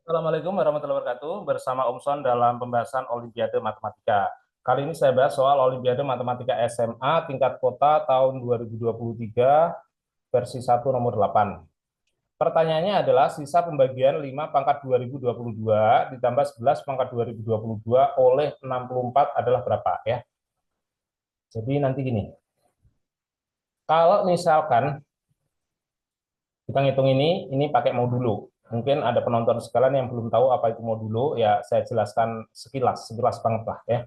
Assalamualaikum warahmatullahi wabarakatuh. Bersama Om Son dalam pembahasan Olimpiade Matematika. Kali ini saya bahas soal Olimpiade Matematika SMA tingkat kota tahun 2023 versi 1 nomor 8. Pertanyaannya adalah sisa pembagian 5 pangkat 2022 ditambah 11 pangkat 2022 oleh 64 adalah berapa ya? Jadi nanti gini, kalau misalkan kita ngitung ini pakai modulo. Mungkin ada penonton sekalian yang belum tahu apa itu modulo, ya saya jelaskan sekilas banget lah ya.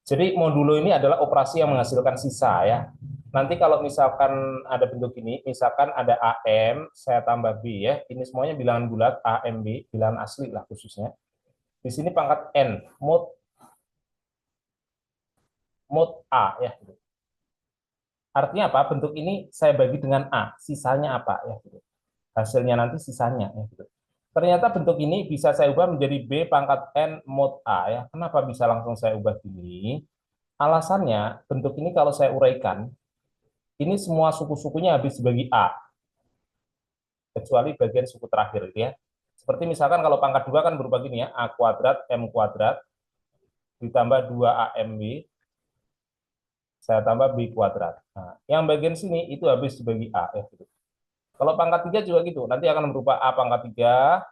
Jadi modulo ini adalah operasi yang menghasilkan sisa ya. Nanti kalau misalkan ada bentuk ini, misalkan ada AM, saya tambah B ya. Ini semuanya bilangan bulat, AM, B, bilangan asli lah khususnya. Di sini pangkat N, mod A ya. Artinya apa? Bentuk ini saya bagi dengan A, sisanya apa ya. Hasilnya nanti sisanya ya. Ternyata bentuk ini bisa saya ubah menjadi B pangkat N mod A ya. Kenapa bisa langsung saya ubah gini? Alasannya, bentuk ini kalau saya uraikan, ini semua suku-sukunya habis dibagi A, kecuali bagian suku terakhir gitu ya. Seperti misalkan kalau pangkat 2 kan berupa gini ya, A kuadrat M kuadrat ditambah 2 AMB, saya tambah B kuadrat. Nah, yang bagian sini itu habis dibagi A ya gitu. Kalau pangkat 3 juga gitu, nanti akan berupa A pangkat 3,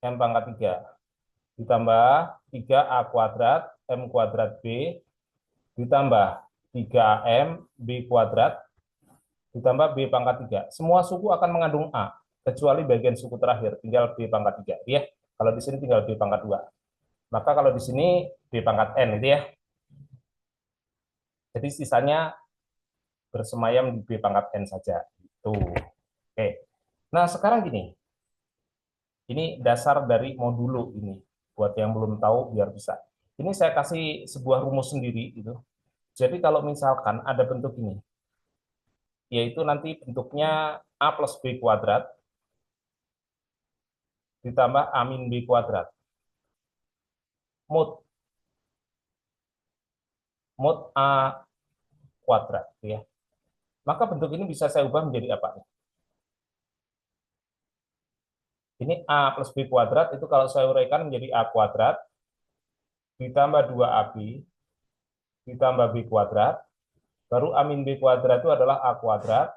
M pangkat 3, ditambah 3A kuadrat, M kuadrat B, ditambah 3M, B kuadrat, ditambah B pangkat 3. Semua suku akan mengandung A, kecuali bagian suku terakhir, tinggal B pangkat 3. Ya. Kalau di sini tinggal B pangkat 2. Maka kalau di sini B pangkat N, itu ya. Jadi sisanya bersemayam di B pangkat N saja. Itu. Oke. Nah, sekarang gini. Ini dasar dari modulo ini. Buat yang belum tahu, biar bisa. Ini saya kasih sebuah rumus sendiri. Gitu. Jadi kalau misalkan ada bentuk ini, yaitu nanti bentuknya A plus B kuadrat ditambah A min B kuadrat. Mod mod A kuadrat ya. Maka bentuk ini bisa saya ubah menjadi apa? Ini A plus B kuadrat itu kalau saya uraikan menjadi A kuadrat ditambah 2AB ditambah B kuadrat, baru A min B kuadrat itu adalah A kuadrat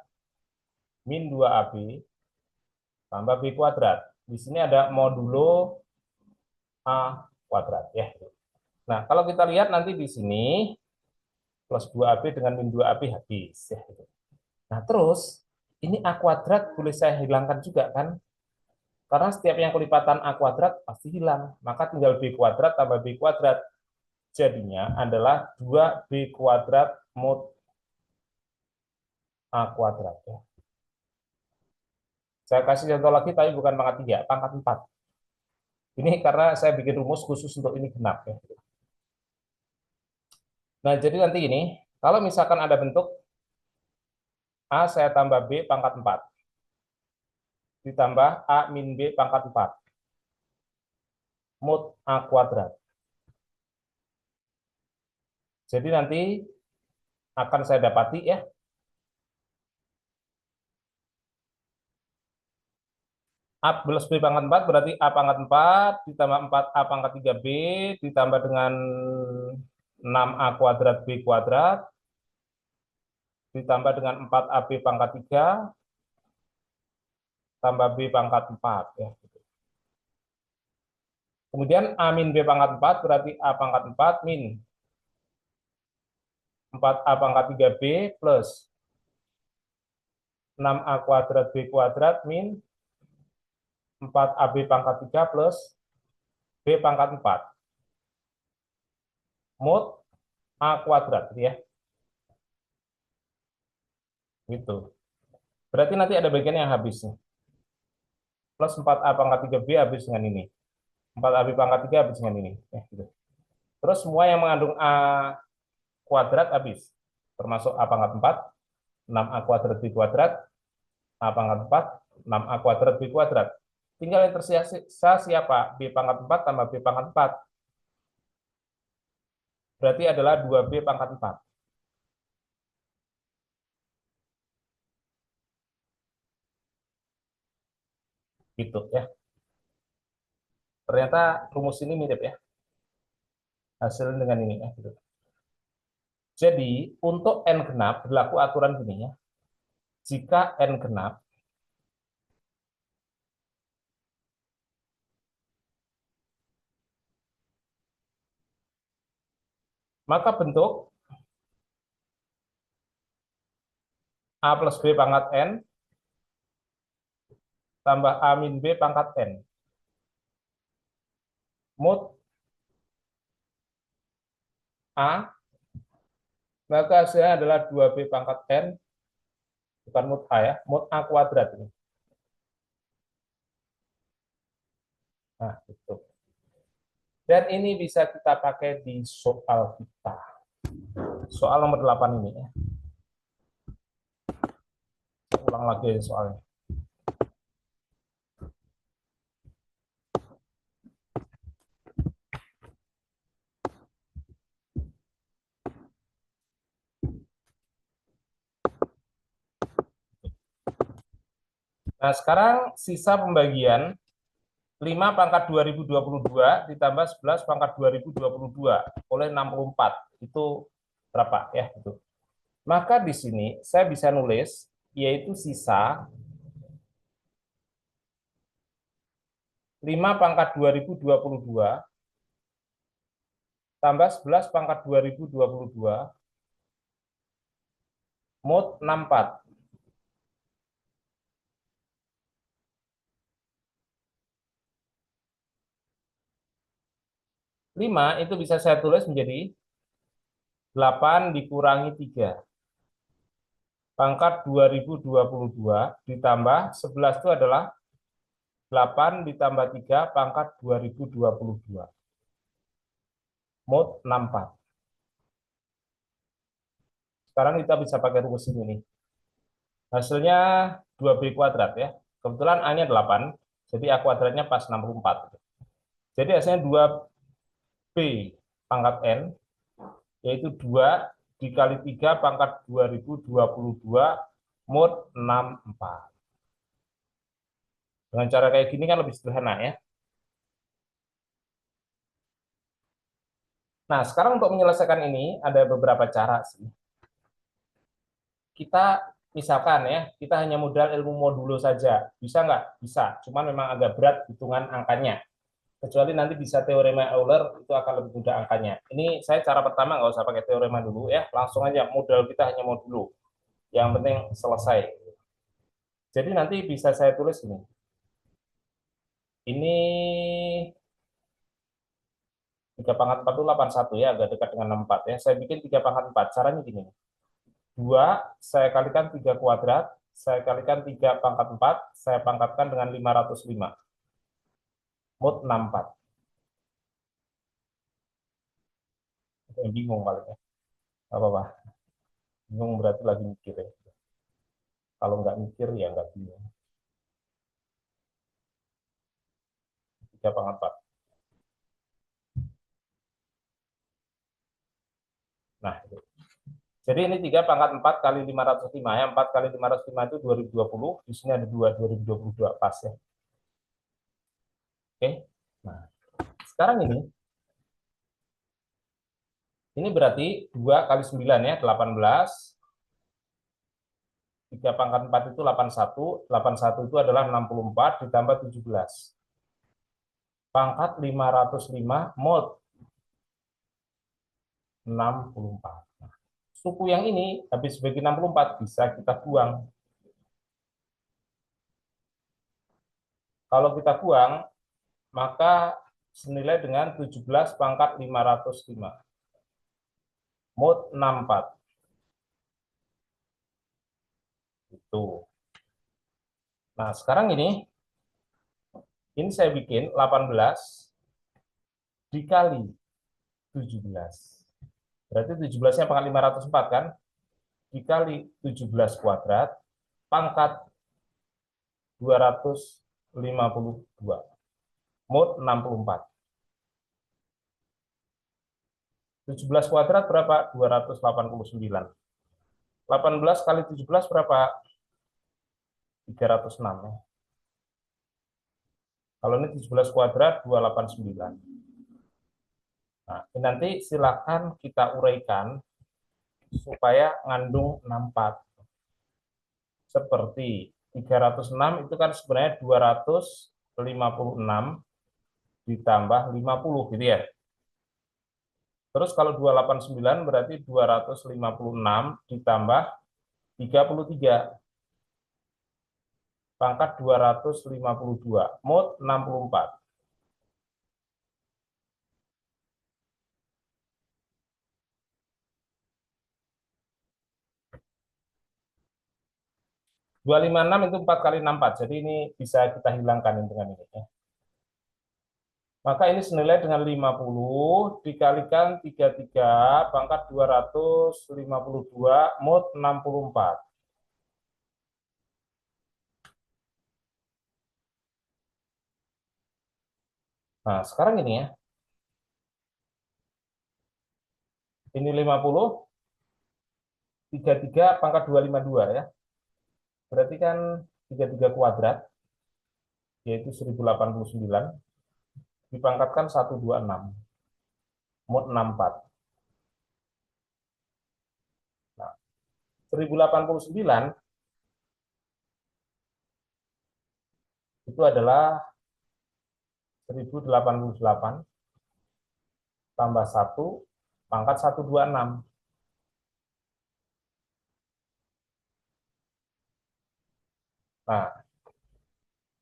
min 2AB tambah B kuadrat. Di sini ada modulo A kuadrat ya. Nah, kalau kita lihat nanti di sini plus 2AB dengan min 2AB habis ya. Nah, terus ini A kuadrat boleh saya hilangkan juga kan? Karena setiap yang kelipatan A kuadrat pasti hilang. Maka tinggal B kuadrat tambah B kuadrat. Jadinya adalah 2B kuadrat mod A kuadrat. Saya kasih contoh lagi, tapi bukan pangkat 3, pangkat 4. Ini karena saya bikin rumus khusus untuk ini genap. Ya. Nah, jadi nanti ini, kalau misalkan ada bentuk A saya tambah B pangkat 4, ditambah A min B pangkat 4, mod A kuadrat. Jadi nanti akan saya dapati ya, A plus B pangkat 4 berarti A pangkat 4 ditambah 4A pangkat 3B ditambah dengan 6A kuadrat B kuadrat ditambah dengan 4AB pangkat 3 tambah B pangkat 4 ya. Kemudian A min B pangkat 4 berarti A pangkat 4 min 4A pangkat 3B plus 6A kuadrat B kuadrat min 4AB pangkat 3 plus B pangkat 4 mod A kuadrat gitu ya. Gitu. Berarti nanti ada bagian yang habis nih. Plus 4A pangkat 3B habis dengan ini. 4AB pangkat 3 habis dengan ini. Ya, gitu. Terus semua yang mengandung A kuadrat habis. Termasuk A pangkat 4, 6A kuadrat B kuadrat, A pangkat 4, 6A kuadrat B kuadrat. Tinggal yang tersisa siapa? B pangkat 4 tambah B pangkat 4. Berarti adalah 2B pangkat 4. Gitu ya. Ternyata rumus ini mirip ya. Hasilnya dengan ini ya. Gitu. Jadi untuk n genap berlaku aturan gini ya. Jika n genap maka bentuk A plus B pangkat N tambah A min B pangkat N. Mod A, maka hasilnya adalah 2B pangkat N, bukan mod A ya, mod A kuadrat ini. Nah, itu. Dan ini bisa kita pakai di soal kita. Soal nomor 8 ini ya. Saya ulang lagi soalnya. Nah, sekarang sisa pembagian 5 pangkat 2022 ditambah 11 pangkat 2022 oleh 64. Itu berapa ya? Itu. Maka di sini saya bisa nulis yaitu sisa 5 pangkat 2022 tambah 11 pangkat 2022 mod 64. 5 itu bisa saya tulis menjadi 8 dikurangi 3. Pangkat 2022 ditambah 11 itu adalah 8 ditambah 3 pangkat 2022. Mod 64. Sekarang kita bisa pakai rumus ini nih. Hasilnya 2B kuadrat ya. Kebetulan A-nya 8, jadi A kuadratnya pas 64. Jadi hasilnya 2B pangkat N, yaitu 2 dikali 3 pangkat 2022 mod 64. Dengan cara kayak gini kan lebih sederhana ya. Nah, sekarang untuk menyelesaikan ini ada beberapa cara sih. Kita misalkan ya, kita hanya modal ilmu modulo saja. Bisa nggak? Bisa. Cuman memang agak berat hitungan angkanya. Kecuali nanti bisa teorema Euler, itu akan lebih mudah angkanya. Ini saya cara pertama nggak usah pakai teorema dulu ya. Langsung aja modal kita hanya modulo. Yang penting selesai. Jadi nanti bisa saya tulis ini. Ini 3 pangkat 4 itu 81 ya, agak dekat dengan 64 ya. Saya bikin 3 pangkat 4. Caranya gini. 2, saya kalikan 3 kuadrat, saya kalikan 3 pangkat 4, saya pangkatkan dengan 505. Mod 64. Yang bingung paling ya. Apa-apa. Bingung berarti lagi mikir ya. Kalau nggak mikir ya nggak bingung. 3 pangkat 4. Nah, itu. Jadi ini 3 pangkat 4 kali 505 ya. 4 kali 505 itu 2020. Di sini ada 2, 2022 pas ya. Oke. Nah, sekarang ini berarti 2 kali 9 ya, 18. 3 pangkat 4 itu 81. 81 itu adalah 64 ditambah 17. Pangkat 505 mod 64. Nah, suku yang ini habis bagi 64 bisa kita buang. Kalau kita buang, maka senilai dengan 17 pangkat 505. Mod 64. Itu. Nah, sekarang ini saya bikin 18 dikali 17. Berarti 17-nya pangkat 504 kan? Dikali 17 kuadrat, pangkat 252. Mod 64. 17 kuadrat berapa? 289. 18 kali 17 berapa? 306. Kalau ini 17 kuadrat 289. Nah, ini nanti silakan kita uraikan supaya ngandung 64. Seperti 306 itu kan sebenarnya 256 ditambah 50 gitu ya. Terus kalau 289 berarti 256 ditambah 33 pangkat 252 mod 64. 256 itu 4 kali 64. Jadi ini bisa kita hilangkan dengan ini ya. Maka ini senilai dengan 50 dikalikan 33 pangkat 252 mod 64. Nah, sekarang ini ya. Ini 50, 33 pangkat 252 ya. Berarti kan 33 kuadrat, yaitu 1089, dipangkatkan 126, mod 64. Nah, 1089 itu adalah 1088 tambah 1 pangkat 126. Nah,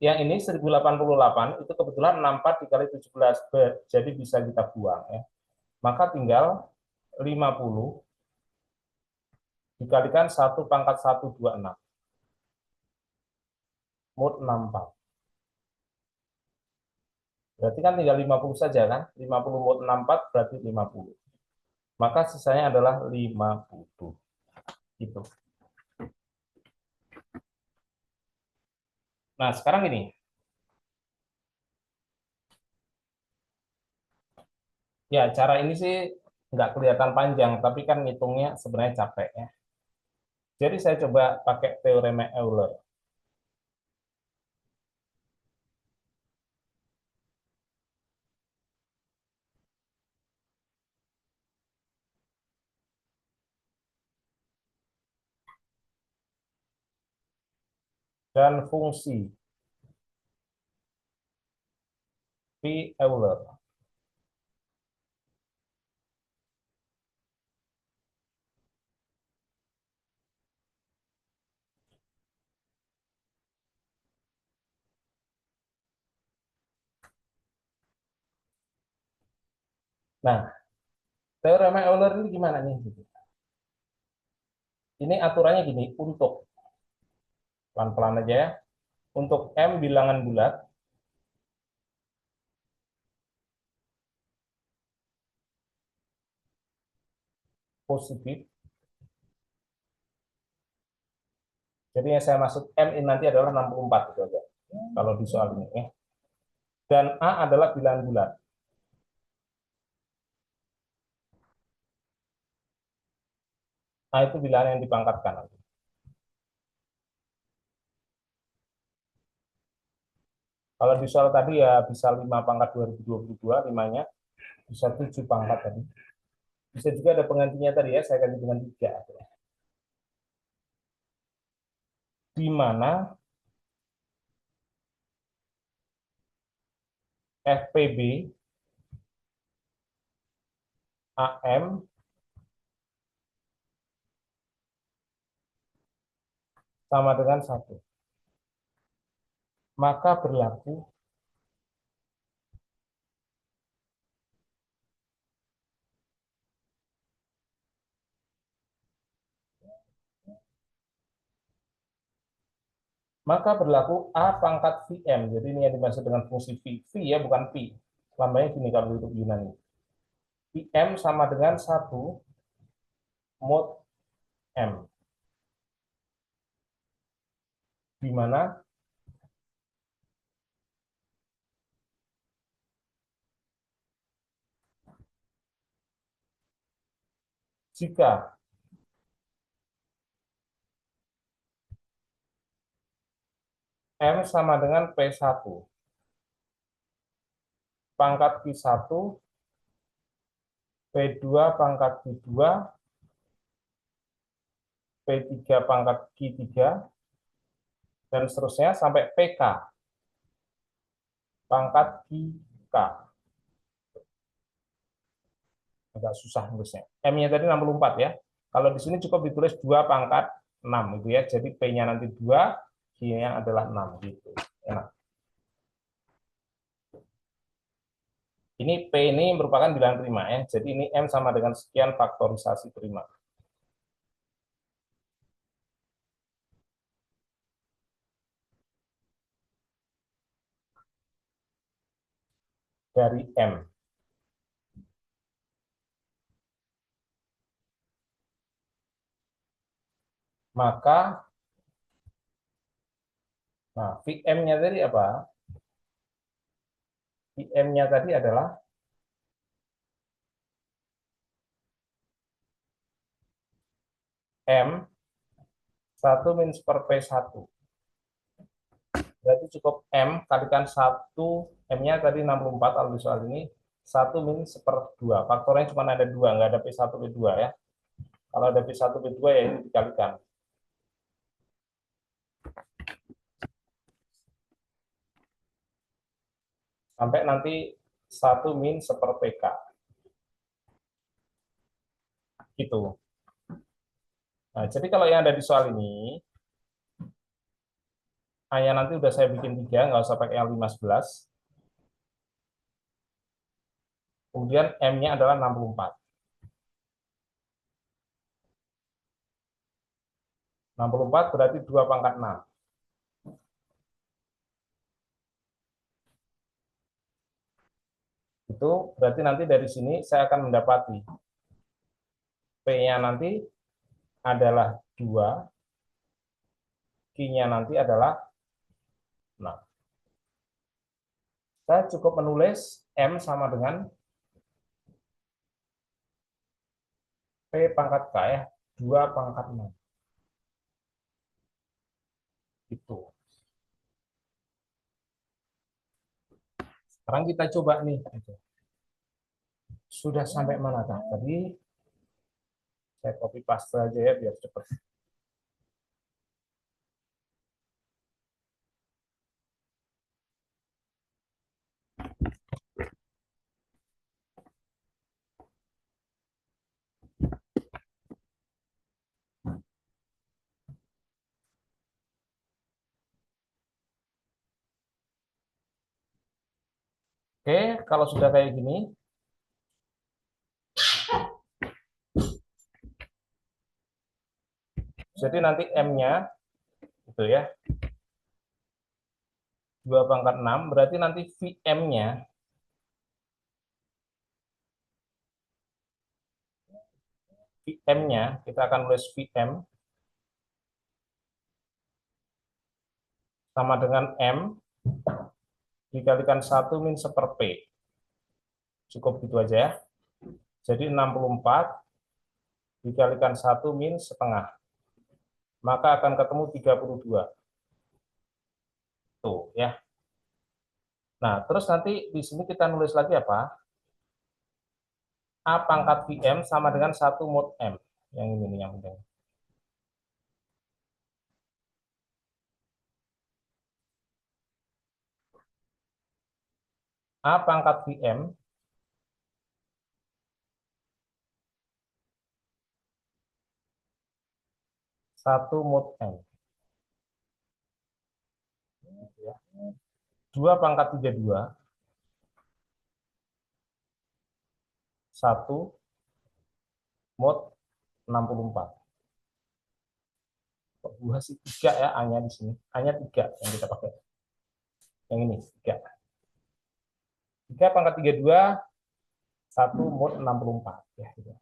yang ini 1088 itu kebetulan 64 dikali 17, jadi bisa kita buang ya. Maka tinggal 50 dikalikan 1 pangkat 126 mod 64. Berarti kan tinggal 50 saja kan? 50 mod 64 berarti 50. Maka sisanya adalah 50. Gitu. Nah, sekarang ini. Ya, cara ini sih nggak kelihatan panjang, tapi kan ngitungnya sebenarnya capek ya. Jadi saya coba pakai teorema Euler. Dan fungsi P Euler. Nah, teorema Euler ini gimana nih? Ini aturannya gini, untuk pelan-pelan aja ya. Untuk M bilangan bulat, positif. Jadi yang saya maksud M ini nanti adalah 64 gitu aja. Kalau di soal ini ya. Dan A adalah bilangan bulat. A itu bilangan yang dipangkatkan nanti. Kalau di soal tadi ya bisa 5 pangkat 2022, 5-nya. Bisa 7 pangkat tadi. Bisa juga ada penggantinya tadi ya, saya ganti dengan 3. Di mana FPB AM sama dengan 1. Maka berlaku A pangkat VM. Jadi ini yang dimaksud dengan fungsi V. V ya, bukan P. Lambangnya gini kalau untuk Yunani. VM sama dengan 1 mod M. Di mana jika M sama dengan P1, pangkat Q1, P2 pangkat Q2, P3 pangkat Q3, dan seterusnya sampai PK pangkat QK. Agak susah nulisnya. M-nya tadi 64 ya. Kalau di sini cukup ditulis 2 pangkat 6 gitu ya. Jadi P-nya nanti 2, Q-nya adalah 6 gitu. Enak. Ini P ini merupakan bilangan prima ya. Jadi ini M sama dengan sekian faktorisasi prima. Dari M. Maka, nah, Vm-nya tadi apa? Vm-nya tadi adalah M 1 min per P1. Berarti cukup M kalikan 1, M-nya tadi 64 kalau di soal ini, 1 min per 2. Faktornya cuma ada 2, nggak ada P1, P2 ya. Kalau ada P1, P2 ya ini dikalikan. Sampai nanti 1 min per PK. Gitu. Nah, jadi kalau yang ada di soal ini, A-nya nanti udah saya bikin 3, nggak usah pakai yang 15. Kemudian M-nya adalah 64. 64 berarti 2 pangkat 6. Itu berarti nanti dari sini saya akan mendapati P-nya nanti adalah 2, Q-nya nanti adalah 6. Saya cukup menulis M sama dengan P pangkat K ya, 2 pangkat 6. Itu. Sekarang kita coba nih. Sudah sampai mana kah? Tadi saya copy paste aja ya biar cepat. Oke, kalau sudah kayak gini, jadi nanti M-nya itu ya, 2 pangkat 6, berarti nanti Vm-nya kita akan tulis Vm sama dengan M dikalikan 1 min per P. Cukup gitu aja ya. Jadi 64 dikalikan 1 min setengah. Maka akan ketemu 32. Tuh ya. Nah, terus nanti di sini kita nulis lagi apa? A pangkat Vm sama dengan 1 mod M. Yang ini nih yang penting. A pangkat Vm satu mod M. 2 pangkat 32 1 mod 64. Kok 2 sih 3 ya A-nya di sini. A-nya 3 yang kita pakai. Yang ini 3. 3 pangkat 32 1 mod 64 ya gitu.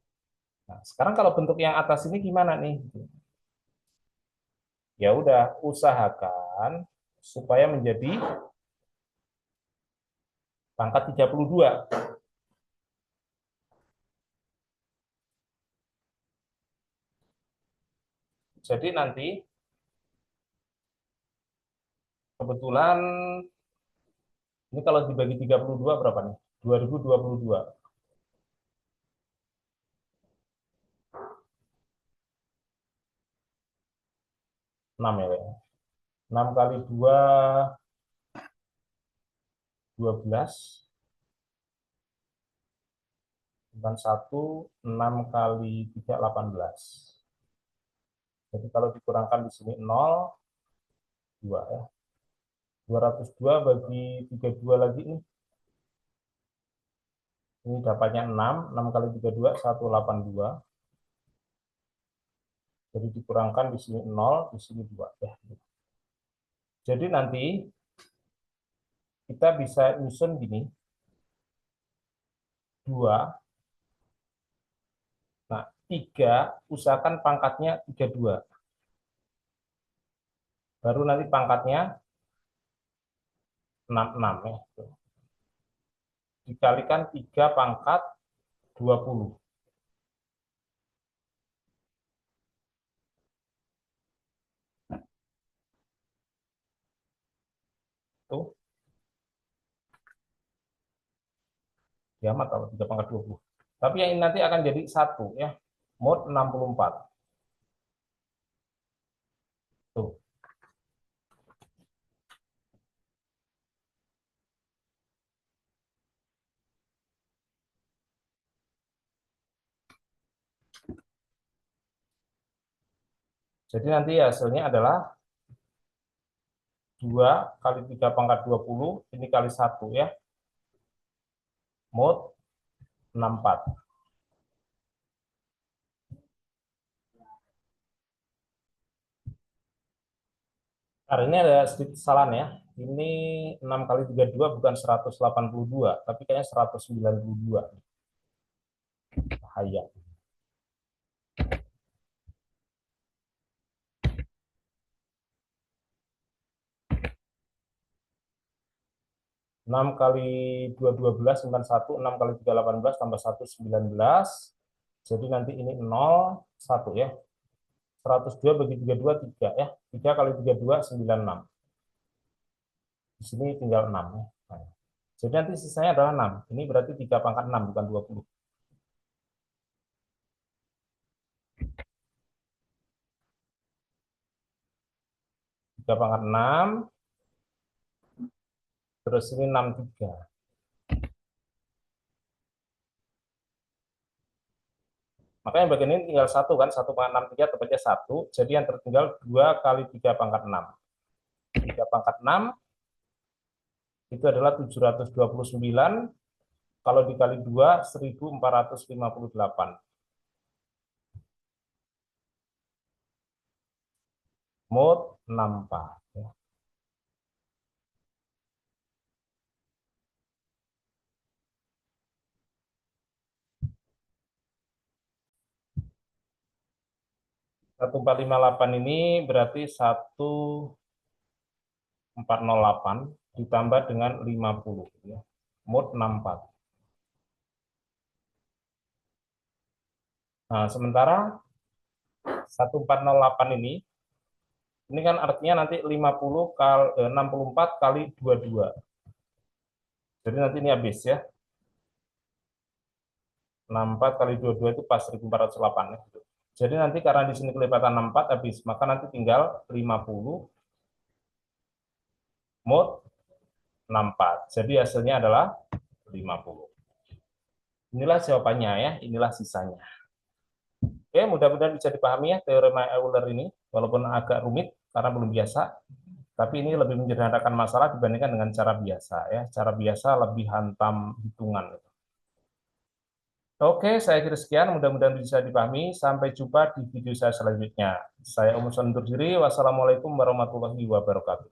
Nah, sekarang kalau bentuk yang atas ini gimana nih? Ya udah, usahakan supaya menjadi pangkat 32. Jadi nanti kebetulan ini kalau dibagi 32 berapa nih? 2022. 6 ya. 6 kali 2, 12. Dan 1, 6 kali 3, 18. Jadi kalau dikurangkan di sini 0, 2 ya. 202 bagi 32 lagi nih. Ini dapatnya 6, 6 kali 32, 182. Jadi dikurangkan di sini 0, di sini 2 ya. Jadi nanti kita bisa nyusun gini. 2. Nah, 3 usahakan pangkatnya 32. Baru nanti pangkatnya 66 ya. Dikalikan 3 pangkat 20. Tuh, kiamat kalau 3 pangkat 20. Tapi yang ini nanti akan jadi 1 ya. Mod 64. Tuh. Jadi nanti hasilnya adalah 2 kali 3 pangkat 20, ini kali 1 ya. Mod 64. Nah, ini ada sedikit kesalahan ya. Ini 6 kali 32 bukan 182, tapi kayaknya 192. Bahaya. 6 kali 2, 12, 91, 6 kali 3, 18, tambah 1, 19. Jadi nanti ini 0, 1 ya. 102 bagi 32, 3 ya. 3 kali 32, 96. Di sini tinggal 6 ya. Jadi nanti sisanya adalah 6. Ini berarti 3 pangkat 6, bukan 20. 3 pangkat 6, terus ini 63. Makanya bagian ini tinggal 1 kan, 1 pangkat 63 tepatnya 1. Jadi yang tertinggal 2 kali 3 pangkat 6. 3 pangkat 6 itu adalah 729. Kalau dikali 2, 1458. Mod 64. Ya. Satu 458 ini berarti 1408 ditambah dengan 50 ya. Mod 64. Nah, sementara 1408 ini kan artinya nanti 64 kali 22. Jadi nanti ini habis ya. 64 kali 22 itu pas 1408 ya. Jadi nanti karena di sini kelipatan 64 habis, maka nanti tinggal 50 mod 64. Jadi hasilnya adalah 50. Inilah jawabannya ya, inilah sisanya. Oke, mudah-mudahan bisa dipahami ya teorema Euler ini, walaupun agak rumit karena belum biasa, tapi ini lebih menyederhanakan masalah dibandingkan dengan cara biasa ya. Cara biasa lebih hantam hitungan. Oke, saya kira sekian. Mudah-mudahan bisa dipahami. Sampai jumpa di video saya selanjutnya. Saya Om undur diri. Wassalamualaikum warahmatullahi wabarakatuh.